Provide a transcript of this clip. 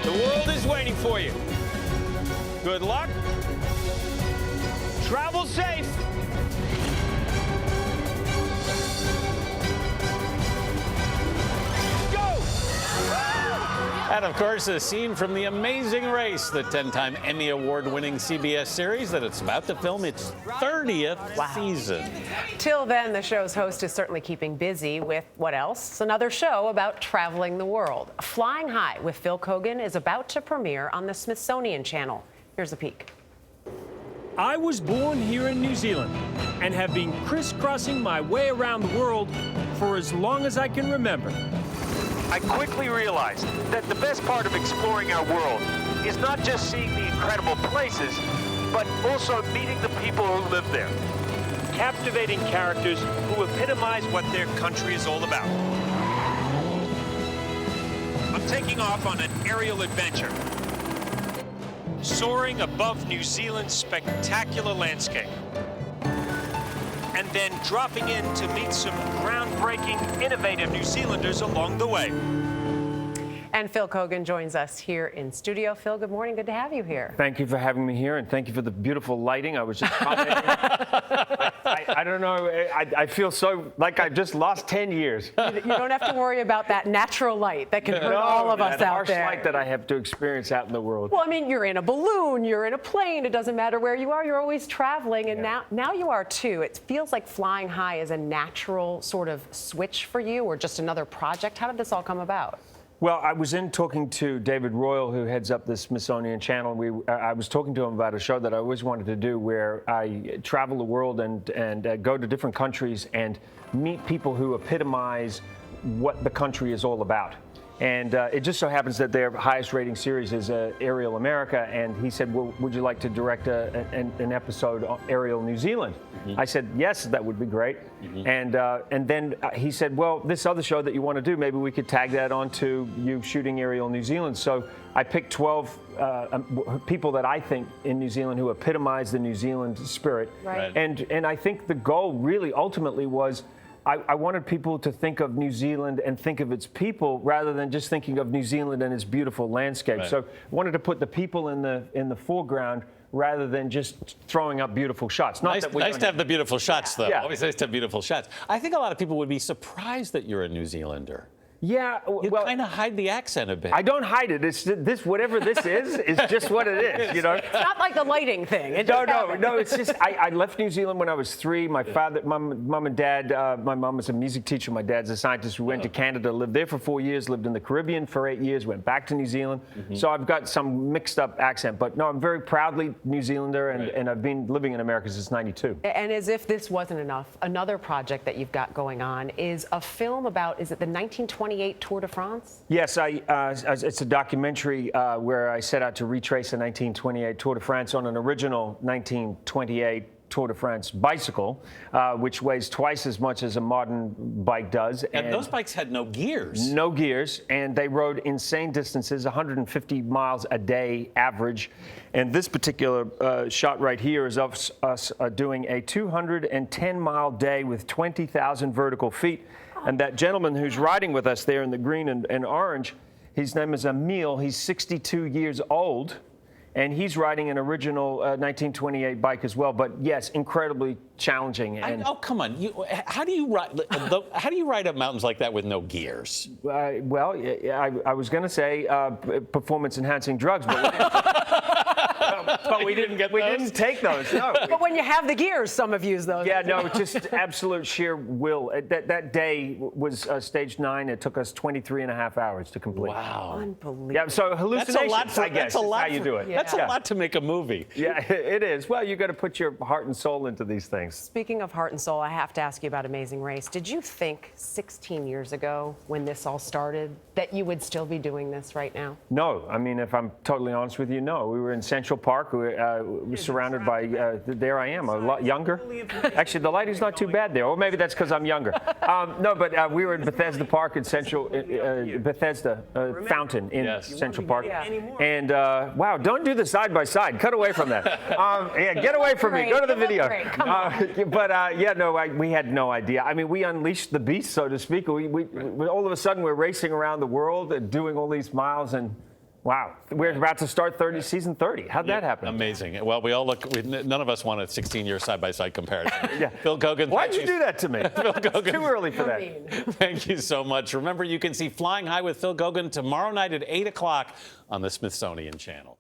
The world is waiting for you. Good luck. Travel safe. And of course, a scene from The Amazing Race, the 10-time Emmy Award-winning CBS series that it's about to film its 30th season. Till then, the show's host is certainly keeping busy with what else? Another show about traveling the world. Flying High with Phil Keoghan is about to premiere on the Smithsonian Channel. Here's a peek. I was born here in New Zealand and have been crisscrossing my way around the world for as long as I can remember. I quickly realized that the best part of exploring our world is not just seeing the incredible places, but also meeting the people who live there. Captivating characters who epitomize what their country is all about. I'm taking off on an aerial adventure, soaring above New Zealand's spectacular landscape, and then dropping in to meet some groundbreaking, innovative New Zealanders along the way. And Phil Keoghan joins us here in studio. Phil, good morning. Good to have you here. Thank you for having me here, and thank you for the beautiful lighting. I was just commenting. I don't know. I feel so like I just lost 10 years. You don't have to worry about that natural light that can hurt all of us that out harsh there. light that I have to experience out in the world. Well, I mean, you're in a balloon, you're in a plane. It doesn't matter where you are. You're always traveling, and now you are too. It feels like Flying High is a natural sort of switch for you, or just another project. How did this all come about? Well, I was in talking to David Royal, who heads up the Smithsonian Channel. I was talking to him about a show that I always wanted to do, where I travel the world and go to different countries and meet people who epitomize what the country is all about. And it just so happens that their highest rating series is Aerial America. And he said, well, would you like to direct an episode on Aerial New Zealand? I said, yes, that would be great. And then he said, well, this other show that you want to do, maybe we could tag that onto you shooting Aerial New Zealand. So I picked 12 people that I think in New Zealand who epitomize the New Zealand spirit. Right. And I think the goal really ultimately was, I wanted people to think of New Zealand and think of its people rather than just thinking of New Zealand and its beautiful landscape. So I wanted to put the people in the foreground rather than just throwing up beautiful shots. Nice to have the beautiful shots, though. Yeah. Always nice to have beautiful shots. I think a lot of people would be surprised that you're a New Zealander. Yeah, You well, kind of hide the accent a bit. I don't hide it. It's this, whatever this is just what it is, you know? It's not like the lighting thing. It No, just happened. no. It's just I left New Zealand when I was 3. My father, mom and dad. My mom was a music teacher. My dad's a scientist. We went to Canada, lived there for 4 years, lived in the Caribbean for 8 years, went back to New Zealand. So I've got some mixed up accent, but no, I'm very proudly New Zealander, and I've been living in America since '92. And as if this wasn't enough, another project that you've got going on is a film about, is it the 1928 Tour de France? Yes, it's a documentary where I set out to retrace the 1928 Tour de France on an original 1928 Tour de France bicycle, which weighs twice as much as a modern bike does. And those bikes had no gears. No gears, and they rode insane distances, 150 miles a day average. And this particular shot right here is of us doing a 210-mile day with 20,000 vertical feet. And that gentleman who's riding with us there in the green and orange, his name is Emil. He's 62 years old, and he's riding an original 1928 bike as well. But yes, incredibly challenging. And Oh, come on! How do you ride? How do you ride up mountains like that with no gears? well, I was going to say performance-enhancing drugs, but we didn't get. We didn't take those. No. But when you have the gears, some have used those. Yeah, no, just absolute sheer will. That day was stage 9. It took us 23 and a half hours to complete. Wow! Unbelievable. Yeah, so hallucinations, I guess, that's a is lot how you do it. That's a lot to make a movie. Yeah, it is. Well, you got to put your heart and soul into these things. Speaking of heart and soul, I have to ask you about Amazing Race. Did you think 16 years ago, when this all started, that you would still be doing this right now? No, I mean, if I'm totally honest with you, no. We were in Central Park. We were surrounded by, there I am, a lot younger. Actually, the lighting's not too bad there. Or maybe that's because I'm younger. No, but we were in Bethesda Park in Central, Bethesda Fountain in Central Park. And, wow, don't do the side by side. Cut away from that. Yeah, get away from me. Go to the video. Yeah, no, we had no idea. I mean, we unleashed the beast, so to speak. We all of a sudden we're racing around the world and doing all these miles, and Wow. We're about to start season 30. How'd that happen? Amazing. Well, we all none of us want a 16-year side-by-side comparison. Yeah. Phil Keoghan. Why'd you do that to me? Phil Keoghan. It's too early for that. Thank you so much. Remember, you can see Flying High with Phil Keoghan tomorrow night at 8 o'clock on the Smithsonian Channel.